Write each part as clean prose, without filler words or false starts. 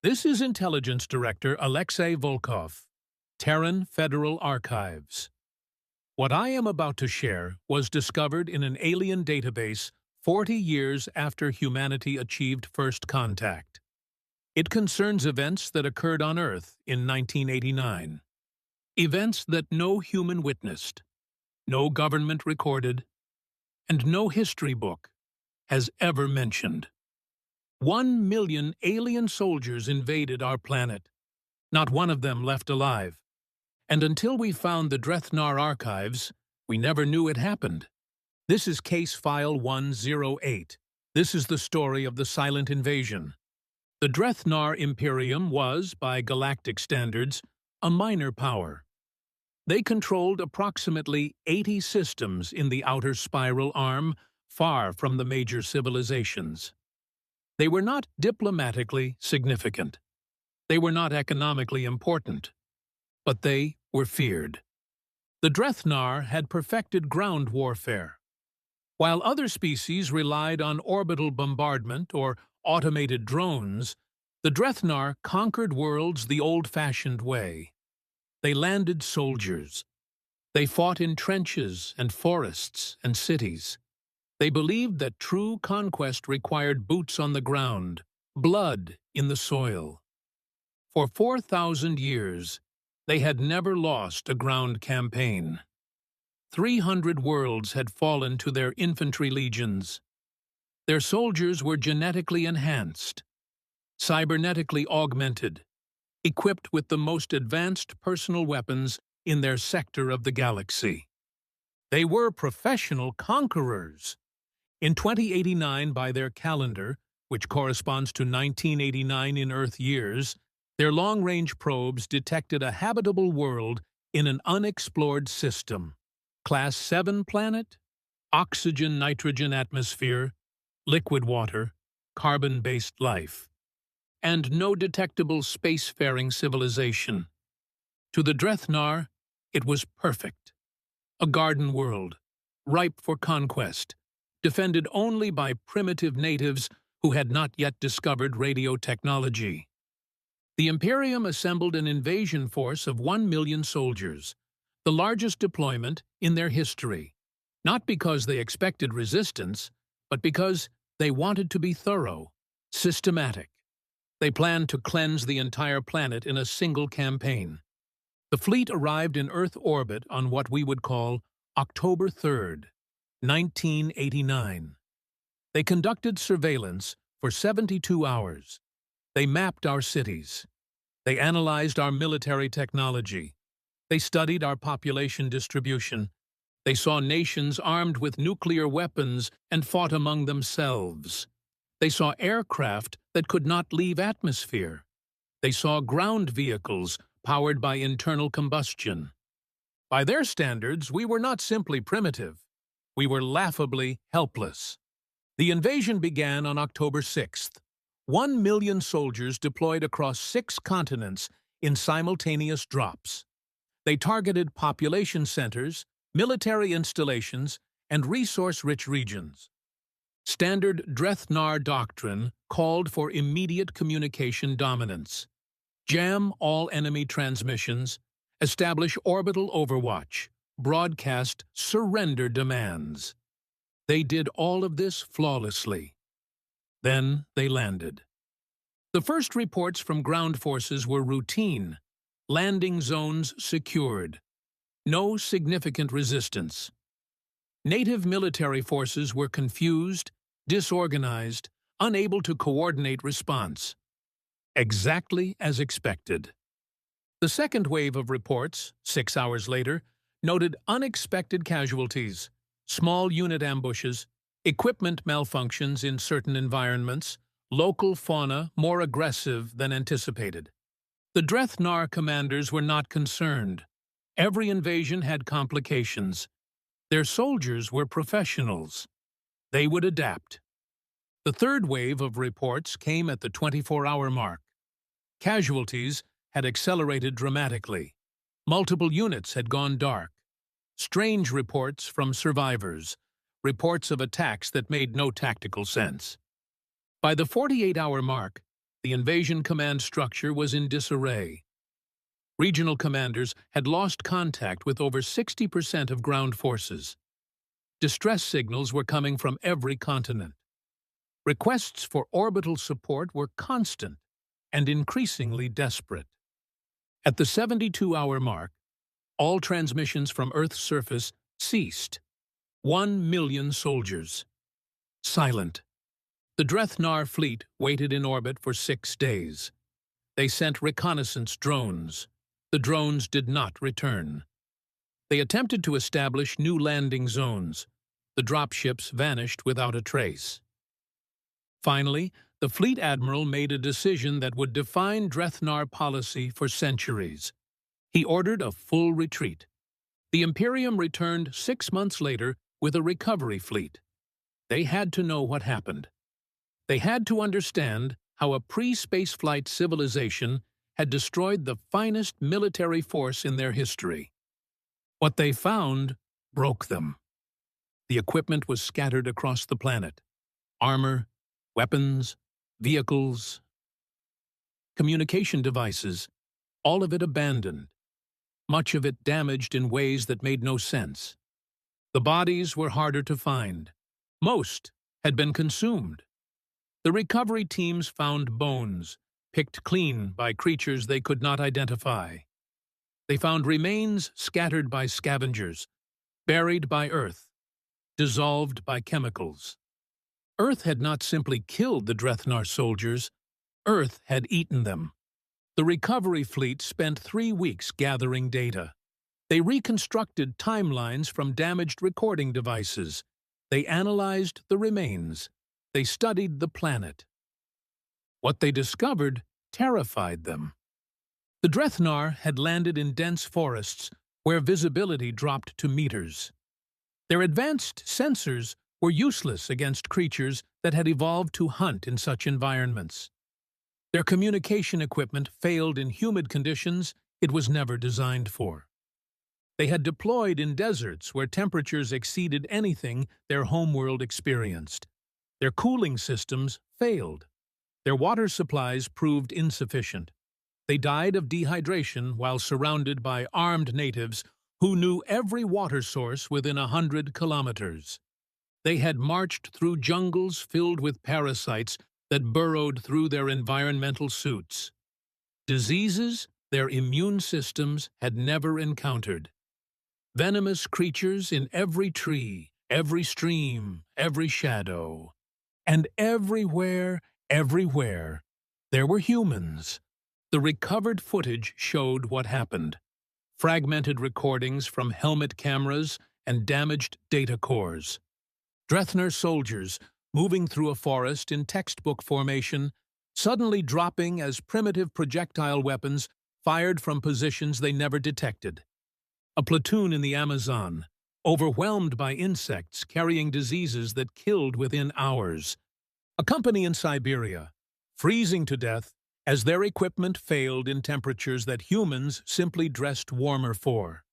This is Intelligence Director Alexei Volkov, Terran Federal Archives. What I am about to share was discovered in an alien database 40 years after humanity achieved first contact. It concerns events that occurred on Earth in 1989. Events that no human witnessed, no government recorded, and no history book has ever mentioned. 1 million alien soldiers invaded our planet. Not one of them left alive. And until we found the Drethnar archives, we never knew it happened. This is Case File 108. This is the story of the silent invasion. The Drethnar Imperium was, by galactic standards, a minor power. They controlled approximately 80 systems in the outer spiral arm, far from the major civilizations. They were not diplomatically significant. They were not economically important. But they were feared. The Drethnar had perfected ground warfare. While other species relied on orbital bombardment or automated drones, the Drethnar conquered worlds the old-fashioned way. They landed soldiers. They fought in trenches and forests and cities. They believed that true conquest required boots on the ground, blood in the soil. For 4,000 years, they had never lost a ground campaign. 300 worlds had fallen to their infantry legions. Their soldiers were genetically enhanced, cybernetically augmented, equipped with the most advanced personal weapons in their sector of the galaxy. They were professional conquerors. In 2089 by their calendar, which corresponds to 1989 in Earth years, their long-range probes detected a habitable world in an unexplored system. Class 7 planet, oxygen-nitrogen atmosphere, liquid water, carbon-based life, and no detectable spacefaring civilization. To the Drethnar, it was perfect. A garden world, ripe for conquest, defended only by primitive natives who had not yet discovered radio technology. The Imperium assembled an invasion force of 1 million soldiers, the largest deployment in their history, not because they expected resistance, but because they wanted to be thorough, systematic. They planned to cleanse the entire planet in a single campaign. The fleet arrived in Earth orbit on what we would call October 3rd, 1989. They conducted surveillance for 72 hours. They mapped our cities. They analyzed our military technology. They studied our population distribution. They saw nations armed with nuclear weapons and fought among themselves. They saw aircraft that could not leave atmosphere. They saw ground vehicles powered by internal combustion. By their standards, we were not simply primitive. We were laughably helpless. The invasion began on October 6th. 1 million soldiers deployed across 6 continents in simultaneous drops. They targeted population centers, military installations, and resource-rich regions. Standard Drethnar doctrine called for immediate communication dominance. Jam all enemy transmissions, establish orbital overwatch, broadcast surrender demands. They did all of this flawlessly. Then they landed. The first reports from ground forces were routine. Landing zones secured. No significant resistance. Native military forces were confused, disorganized, unable to coordinate response. Exactly as expected. The second wave of reports, 6 hours later, noted unexpected casualties, small unit ambushes, equipment malfunctions in certain environments, local fauna more aggressive than anticipated. The Drethnar commanders were not concerned. Every invasion had complications. Their soldiers were professionals. They would adapt. The third wave of reports came at the 24-hour mark. Casualties had accelerated dramatically. Multiple units had gone dark. Strange reports from survivors, reports of attacks that made no tactical sense. By the 48-hour mark, the invasion command structure was in disarray. Regional commanders had lost contact with over 60% of ground forces. Distress signals were coming from every continent. Requests for orbital support were constant and increasingly desperate. At the 72-hour mark, all transmissions from Earth's surface ceased. 1 million soldiers. Silent. The Drethnar fleet waited in orbit for 6 days. They sent reconnaissance drones. The drones did not return. They attempted to establish new landing zones. The dropships vanished without a trace. Finally, the fleet admiral made a decision that would define Drethnar policy for centuries. He ordered a full retreat. The Imperium returned 6 months later with a recovery fleet. They had to know what happened. They had to understand how a pre-spaceflight civilization had destroyed the finest military force in their history. What they found broke them. The equipment was scattered across the planet. Armor, weapons, vehicles, communication devices, all of it abandoned. Much of it damaged in ways that made no sense. The bodies were harder to find. Most had been consumed. The recovery teams found bones, picked clean by creatures they could not identify. They found remains scattered by scavengers, buried by Earth, dissolved by chemicals. Earth had not simply killed the Drethnar soldiers, Earth had eaten them. The recovery fleet spent 3 weeks gathering data. They reconstructed timelines from damaged recording devices. They analyzed the remains. They studied the planet. What they discovered terrified them. The Drethnar had landed in dense forests where visibility dropped to meters. Their advanced sensors were useless against creatures that had evolved to hunt in such environments. Their communication equipment failed in humid conditions it was never designed for. They had deployed in deserts where temperatures exceeded anything their homeworld experienced. Their cooling systems failed. Their water supplies proved insufficient. They died of dehydration while surrounded by armed natives who knew every water source within 100 kilometers. They had marched through jungles filled with parasites that burrowed through their environmental suits. Diseases their immune systems had never encountered. Venomous creatures in every tree, every stream, every shadow. And everywhere, there were humans. The recovered footage showed what happened. Fragmented recordings from helmet cameras and damaged data cores. Drethnar soldiers moving through a forest in textbook formation, suddenly dropping as primitive projectile weapons fired from positions they never detected. A platoon in the Amazon, overwhelmed by insects carrying diseases that killed within hours. A company in Siberia, freezing to death as their equipment failed in temperatures that humans simply dressed warmer for.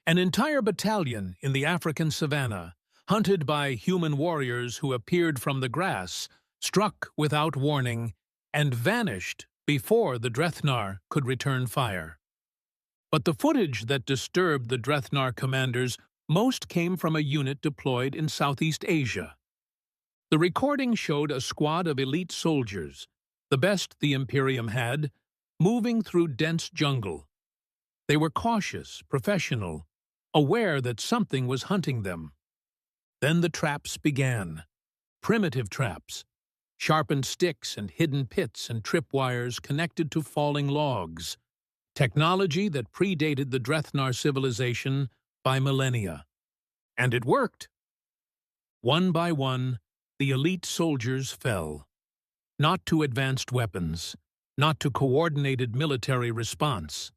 An entire battalion in the African savannah, hunted by human warriors who appeared from the grass, struck without warning, and vanished before the Drethnar could return fire. But the footage that disturbed the Drethnar commanders most came from a unit deployed in Southeast Asia. The recording showed a squad of elite soldiers, the best the Imperium had, moving through dense jungle. They were cautious, professional, aware that something was hunting them. Then the traps began. Primitive traps. Sharpened sticks and hidden pits and tripwires connected to falling logs. Technology that predated the Drethnar civilization by millennia. And it worked. One by one, the elite soldiers fell. Not to advanced weapons, not to coordinated military response,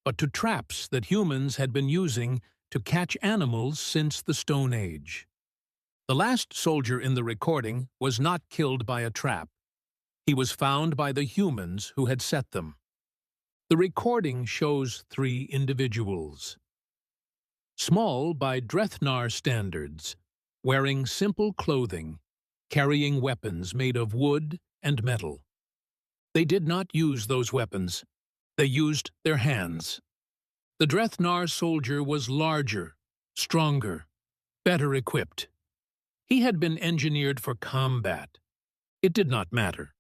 but to traps that humans had been using to catch animals since the Stone Age. The last soldier in the recording was not killed by a trap. He was found by the humans who had set them. The recording shows 3 individuals. Small by Drethnar standards, wearing simple clothing, carrying weapons made of wood and metal. They did not use those weapons. They used their hands. The Drethnar soldier was larger, stronger, better equipped. He had been engineered for combat. It did not matter.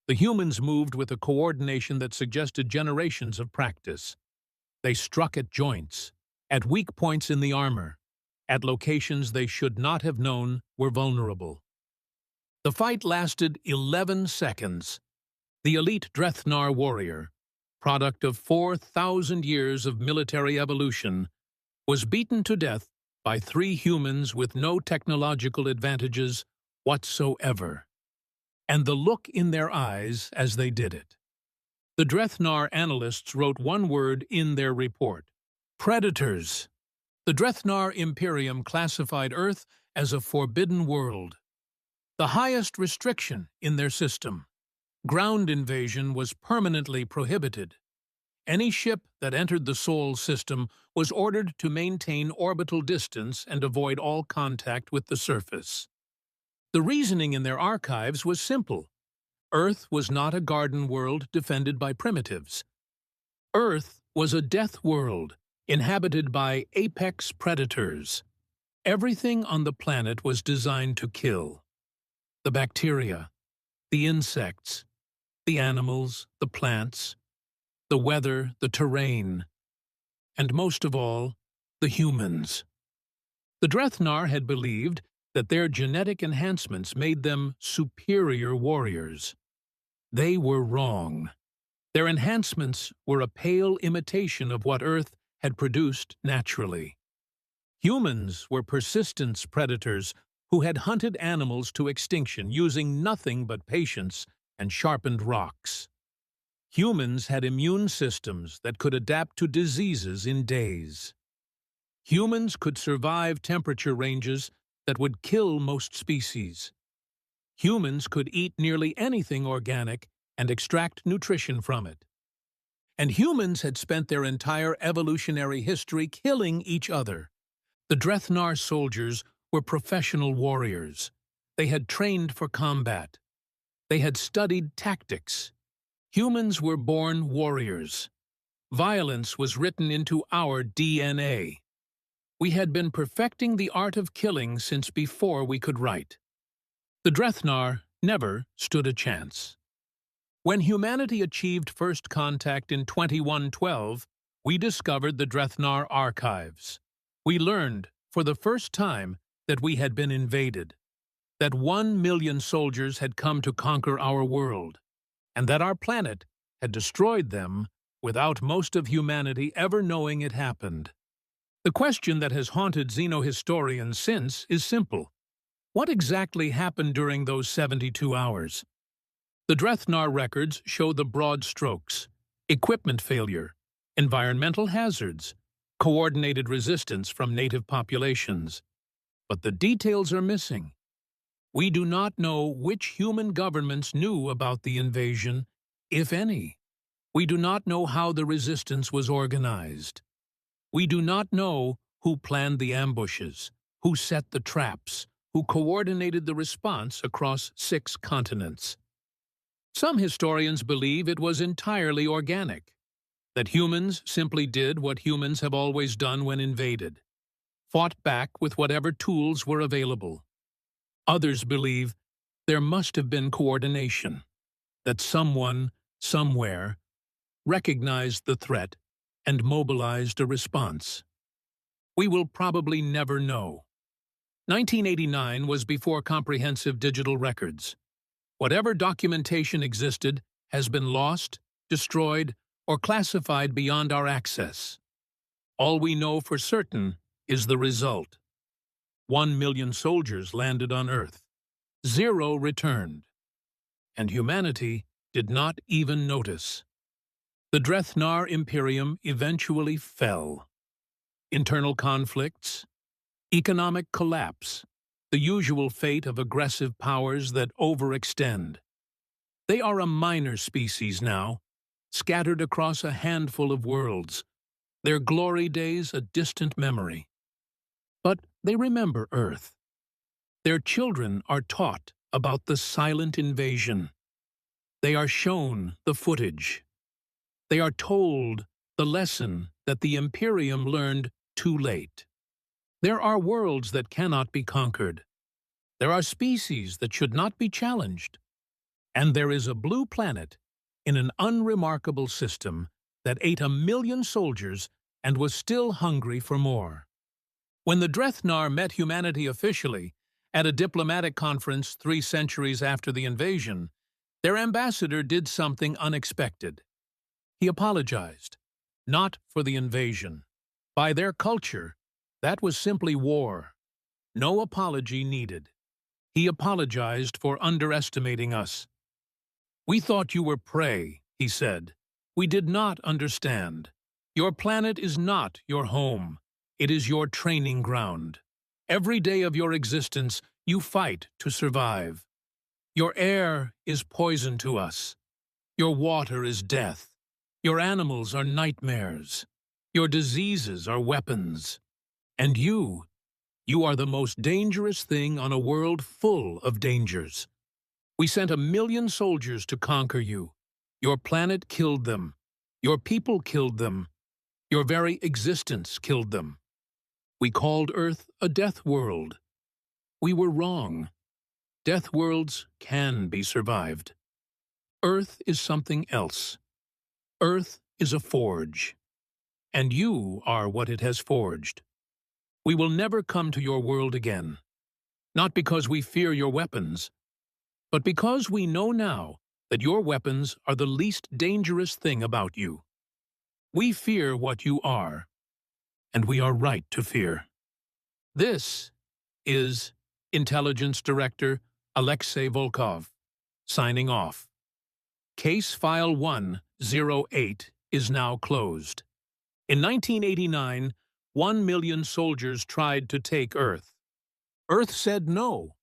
The humans moved with a coordination that suggested generations of practice. They struck at joints, at weak points in the armor, at locations they should not have known were vulnerable. The fight lasted 11 seconds. The elite Drethnar warrior, product of 4,000 years of military evolution, was beaten to death by 3 humans with no technological advantages whatsoever. And the look in their eyes as they did it. The Drethnar analysts wrote one word in their report: predators. The Drethnar Imperium classified Earth as a forbidden world, the highest restriction in their system. Ground invasion was permanently prohibited. Any ship that entered the Sol system was ordered to maintain orbital distance and avoid all contact with the surface. The reasoning in their archives was simple. Earth was not a garden world defended by primitives. Earth was a death world inhabited by apex predators. Everything on the planet was designed to kill. The bacteria, the insects, the animals, the plants, the weather, the terrain, and most of all, the humans. The Drethnar had believed that their genetic enhancements made them superior warriors. They were wrong. Their enhancements were a pale imitation of what Earth had produced naturally. Humans were persistence predators who had hunted animals to extinction using nothing but patience and sharpened rocks. Humans had immune systems that could adapt to diseases in days. Humans could survive temperature ranges that would kill most species. Humans could eat nearly anything organic and extract nutrition from it. And humans had spent their entire evolutionary history killing each other. The Drethnar soldiers were professional warriors. They had trained for combat. They had studied tactics. Humans were born warriors. Violence was written into our DNA. We had been perfecting the art of killing since before we could write. The Drethnar never stood a chance. When humanity achieved first contact in 2112, we discovered the Drethnar archives. We learned, for the first time, that we had been invaded, that 1 million soldiers had come to conquer our world, and that our planet had destroyed them without most of humanity ever knowing it happened. The question that has haunted xenohistorians since is simple. What exactly happened during those 72 hours? The Drethnar records show the broad strokes: equipment failure, environmental hazards, coordinated resistance from native populations. But the details are missing. We do not know which human governments knew about the invasion, if any. We do not know how the resistance was organized. We do not know who planned the ambushes, who set the traps, who coordinated the response across 6 continents. Some historians believe it was entirely organic, that humans simply did what humans have always done when invaded, fought back with whatever tools were available. Others believe there must have been coordination, that someone, somewhere, recognized the threat and mobilized a response. We will probably never know. 1989 was before comprehensive digital records. Whatever documentation existed has been lost, destroyed, or classified beyond our access. All we know for certain is the result. 1 million soldiers landed on Earth. 0 returned. And humanity did not even notice. The Drethnar Imperium eventually fell. Internal conflicts, economic collapse, the usual fate of aggressive powers that overextend. They are a minor species now, scattered across a handful of worlds, their glory days a distant memory. But they remember Earth. Their children are taught about the silent invasion. They are shown the footage. They are told the lesson that the Imperium learned too late. There are worlds that cannot be conquered. There are species that should not be challenged. And there is a blue planet in an unremarkable system that ate 1,000,000 soldiers and was still hungry for more. When the Drethnar met humanity officially at a diplomatic conference 3 centuries after the invasion, their ambassador did something unexpected. He apologized, not for the invasion. By their culture, that was simply war. No apology needed. He apologized for underestimating us. "We thought you were prey," he said. "We did not understand. Your planet is not your home. It is your training ground. Every day of your existence, you fight to survive. Your air is poison to us. Your water is death. Your animals are nightmares. Your diseases are weapons. And you are the most dangerous thing on a world full of dangers. We sent 1,000,000 soldiers to conquer you. Your planet killed them. Your people killed them. Your very existence killed them. We called Earth a death world. We were wrong. Death worlds can be survived. Earth is something else. Earth is a forge. And you are what it has forged. We will never come to your world again. Not because we fear your weapons, but because we know now that your weapons are the least dangerous thing about you. We fear what you are, and we are right to fear." This is Intelligence Director Alexei Volkov, signing off. Case File 108 is now closed. In 1989, 1,000,000 soldiers tried to take Earth. Earth said no,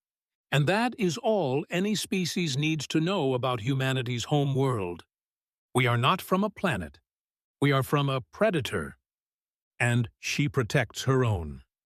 and that is all any species needs to know about humanity's home world. We are not from a planet. We are from a predator, and she protects her own.